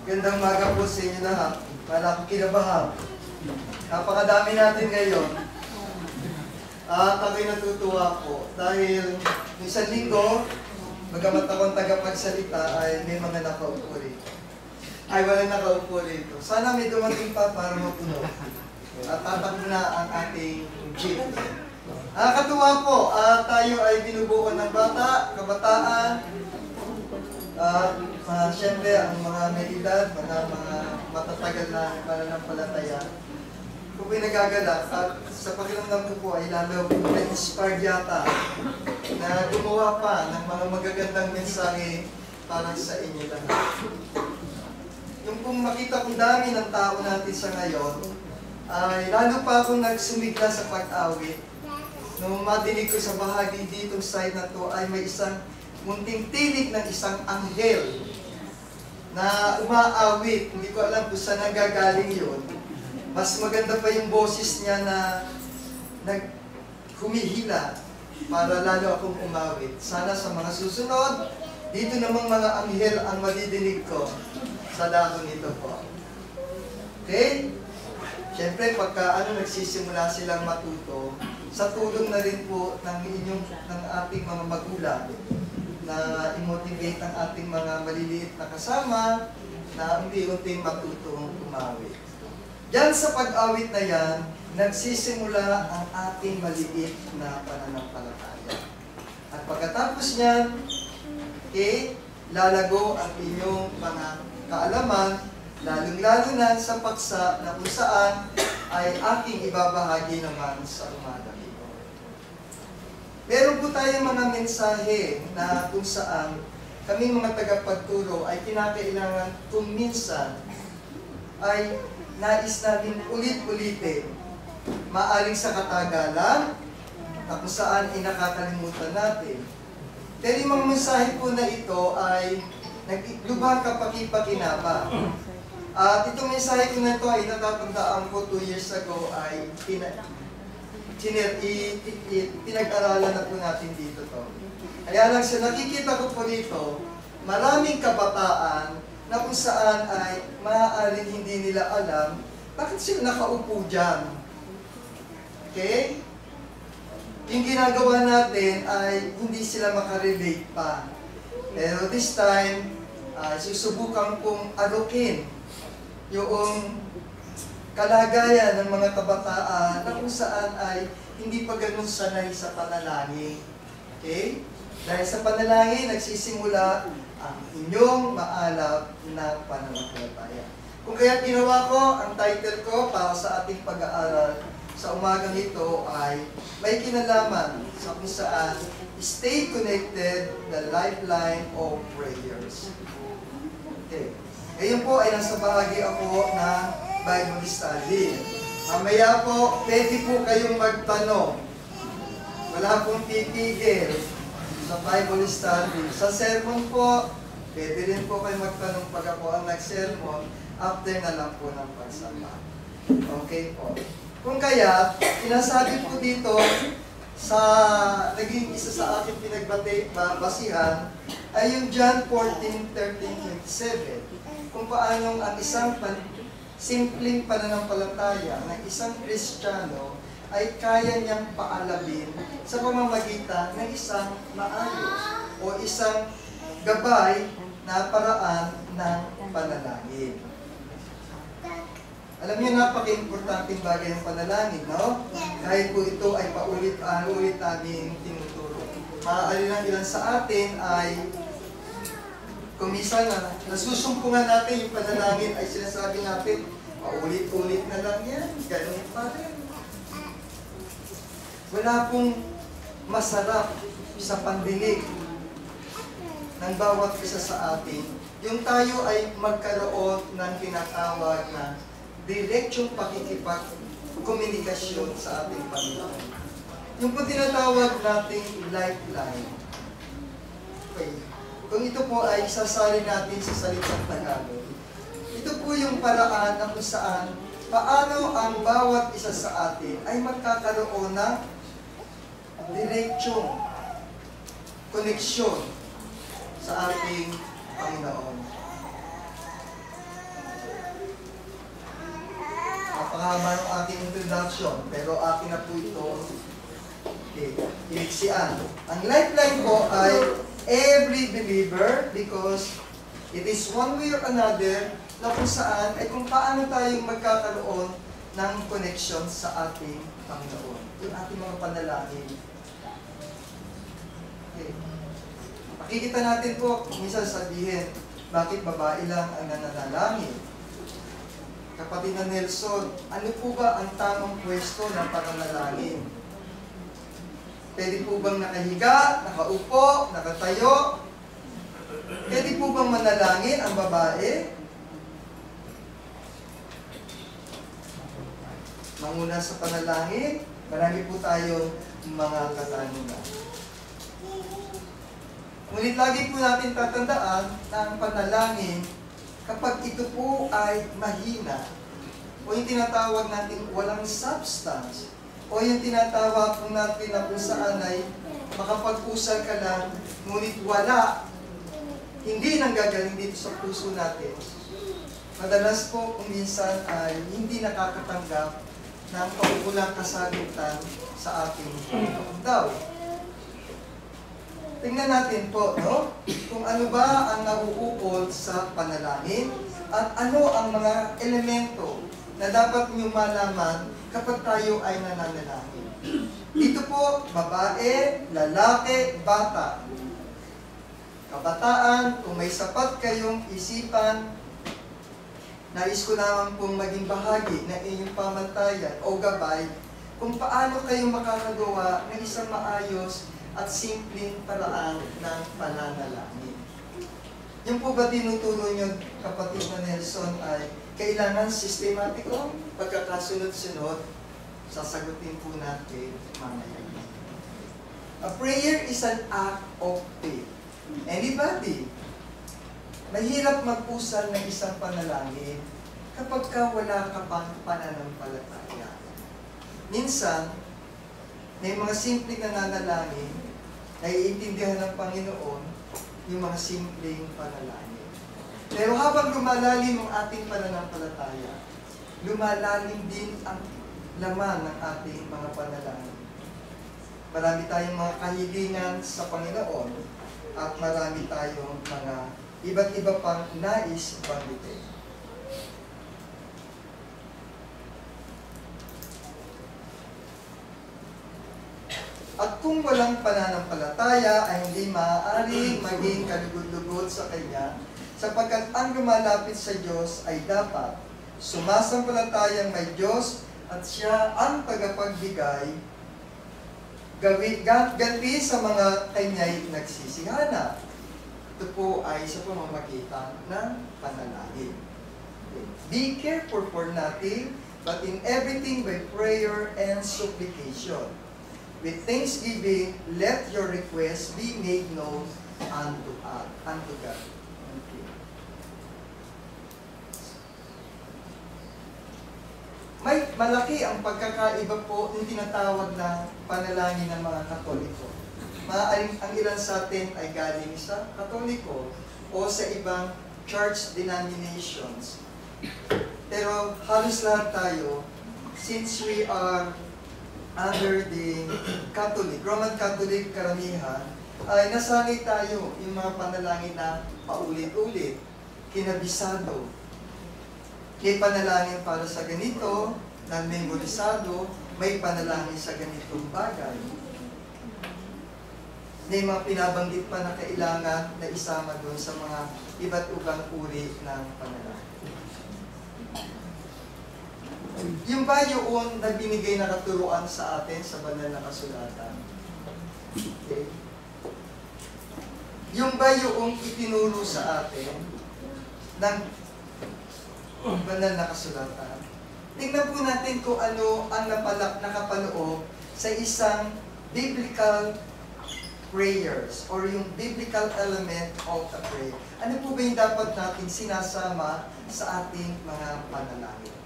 Gandang umaga po sa inyo lahat. Malaki kinabahan. Napakadami natin ngayon. At ako'y natutuwa po dahil isang linggo, bagamat akong tagapagsalita ay may mga nakaupo rito. Ay, walang nakaupo rito. Sana may dumating pa para mapuno. At tatakbo na ang ating jeep. Katuwa po, tayo ay binubuo ng bata, kabataan, at syempre ang mga may edad, mga matatagal na pananampalataya. Kung pinagagalak at sa pakiramdam ko po ay lalo na-inspired yata na gumawa pa ng mga magagandang mensahe para sa inyo lahat. Yung kung makita kong dami ng tao natin sa ngayon, ay lalo pa akong nagsumigla sa pag-awit. Nung madinig ko sa bahagi ditong side na to ay may isang munting tinig ng isang anghel na umaawit. Hindi ko alam kung saan nagagaling yun. Mas maganda pa yung boses niya na humihila para lalo akong umawit. Sana sa mga susunod, dito namang mga anghel ang madidinig ko sa dahon nito po. Okay? Siyempre, pagka nagsisimula silang matuto, sa tulong na rin po ng ating mga magulang na i-motivate ang ating mga maliliit na kasama na unti-unting matutong umawit. Diyan sa pag-awit na yan, nagsisimula ang ating maliit na pananampalataya. At pagkatapos niyan, lalago ang inyong mga kaalaman, lalong-lalo na sa paksa na kung saan ay aking ibabahagi naman sa umaga ito. Meron po tayong mga mensahe na kung saan kaming mga tagapagturo ay kinakailangan kung minsan ay nais namin ulit-ulitin. Maaring sa katagalan, na kung saan ay nakakalimutan natin. Pero yung mga mensahe po na ito ay naglubhang kapaki-pakinaba. At itong mensahe ko na ito ay natatandaan ko 2 years ago ay pinag-aralan na po natin dito to. Kaya lang sa nakikita ko po dito, maraming kabataan na kung saan ay maaaring hindi nila alam bakit sila nakaupo dyan. Okay? Yung ginagawa natin ay hindi sila makarelate pa. Pero this time, susubukan kong alukin yung kalagayan ng mga kabataan na kung saan ay hindi pa ganun sanay sa panalangin. Okay? Dahil sa panalangin, nagsisimula ang inyong maalab na pananampalataya. Kung kaya ginawa ko, ang title ko para sa ating pag-aaral sa umagang ito ay may kinalaman sa kung saan stay connected, the lifeline of prayers. Okay. Ngayon po ay nasa bahagi ako ng Bible study. Mamaya po, pwede po kayong magtanong. Wala pong titigil sa Bible study. Sa sermon po, pwede rin po kayo magtanong pag ako ang nag-sermon, after na lang po ng pagsama. Okay po. Kung kaya, sinasabi po dito, sa naging isa sa akin pinagbasihan, ay yung John 14:13-27. Kung paanong ang isang simpleng pananampalataya ng isang Kristiyano ay kaya niyang paalabin sa pamamagitan ng isang maayos o isang gabay na paraan ng panalangin. Alam niyo, napaka-importanting bagay ng panalangin, no? Kahit po ito ay paulit-ulit namin tinuturo. Maaari lang ilan sa atin ay kung minsan na nasusumpungan natin yung panalangin ay sinasabi natin, paulit-ulit na lang yan, ganun pa rin. Wala pong masarap sa pandinig ng bawat isa sa atin. Yung tayo ay magkaroon ng tinatawag na direksyong pakikipag-komunikasyon sa ating Panginoon. Yung po tinatawag nating lifeline. Okay. Kung ito po ay isasali natin sa salitang Tagalog, ito po yung paraan na kung saan paano ang bawat isa sa atin ay magkakaroon ng direksyong koneksyon sa ating Panginoon. napakahaba ng aking introduction, pero akin na po ito iliksian. Ang lifeline po ay every believer, because it is one way or another na kung saan ay kung paano tayong magkakaroon ng connection sa ating Panginoon. Yung ating mga panalangin. Okay. Makikita natin po, minsan sabihin, bakit babae lang ang nananalangin? Kapatid na Nelson, ano po ba ang tamang pwesto ng pananalangin? Pwede po bang nakahiga, nakaupo, nakatayo? Pwede po bang manalangin ang babae? Manguna sa panalangin, marami po tayong mga katanungan. Ngunit lagi po natin tatandaan na ang panalangin, kapag ito po ay mahina, o yung tinatawag natin walang substance, o yung tinatawag po natin na kung saan ay makapag-usal ka lang, ngunit wala, hindi nanggagaling dito sa puso natin. Madalas po kung minsan ay hindi nakakatanggap ng paukulang kasagutan sa ating Panginoon daw. Tingnan natin po, no? Kung ano ba ang nauukol sa panalangin at ano ang mga elemento na dapat nyo malaman kapag tayo ay nananalangin. Dito po, babae, lalaki, bata. Kabataan, kung may sapat kayong isipan, nais ko naman pong maging bahagi ng inyong pamantayan o gabay kung paano kayo makakagawa ng isang maayos at simpleng paraan ng pananalangin. Yung po ba tinuturo nyo, kapatid na Nelson, ay kailangan sistematiko, pagkakasunod-sunod, sasagutin po natin mamaya. A prayer is an act of faith. Anybody? Mahirap mag-usal ng isang panalangin kapag wala ka pang pananampalataya. Minsan, may mga simpleng nananalangin, naiintindihan ng Panginoon yung mga simpleng panalangin. Pero habang lumalalim ang ating pananampalataya, lumalalim din ang laman ng ating mga panalangin. Marami tayong mga kahilingan sa Panginoon at marami tayong mga iba't iba pang nais banggitin. At kung walang pananampalataya ay hindi maaaring maging kalugod-lugod sa Kanya, sapagkat ang lumalapit sa Diyos ay dapat sumasampalatayang may Diyos at Siya ang tagapagbigay, ganti sa mga Kanya'y nagsisihana. Ito po ay sa pamamagitan ng panalangin. Be careful for nothing, but in everything by prayer and supplication. With thanksgiving, let your requests be made known unto God. Okay. May malaki ang pagkakaiba po ng tinatawag na panalangin ng mga Katoliko. Maaaring ang ilan sa atin ay galing sa Katoliko o sa ibang church denominations. Pero halos lahat tayo, since we are under the Catholic, Roman Catholic karamihan, ay nasanay tayo yung mga panalangin na paulit-ulit, kinabisado. May panalangin para sa ganito, nang-memorisado, may panalangin sa ganitong bagay. May mga pinabanggit pa na kailangan na isama doon sa mga iba't ibang uri ng panalangin. Yung ba yung na binigay na katuruan sa atin sa banal na kasulatan? Okay. Yung ba yung itinuro sa atin ng banal na kasulatan? Tingnan po natin kung ano ang nakapaloob sa isang biblical prayers or yung biblical element of the prayer. Ano po ba yung dapat natin sinasama sa ating mga panalangin?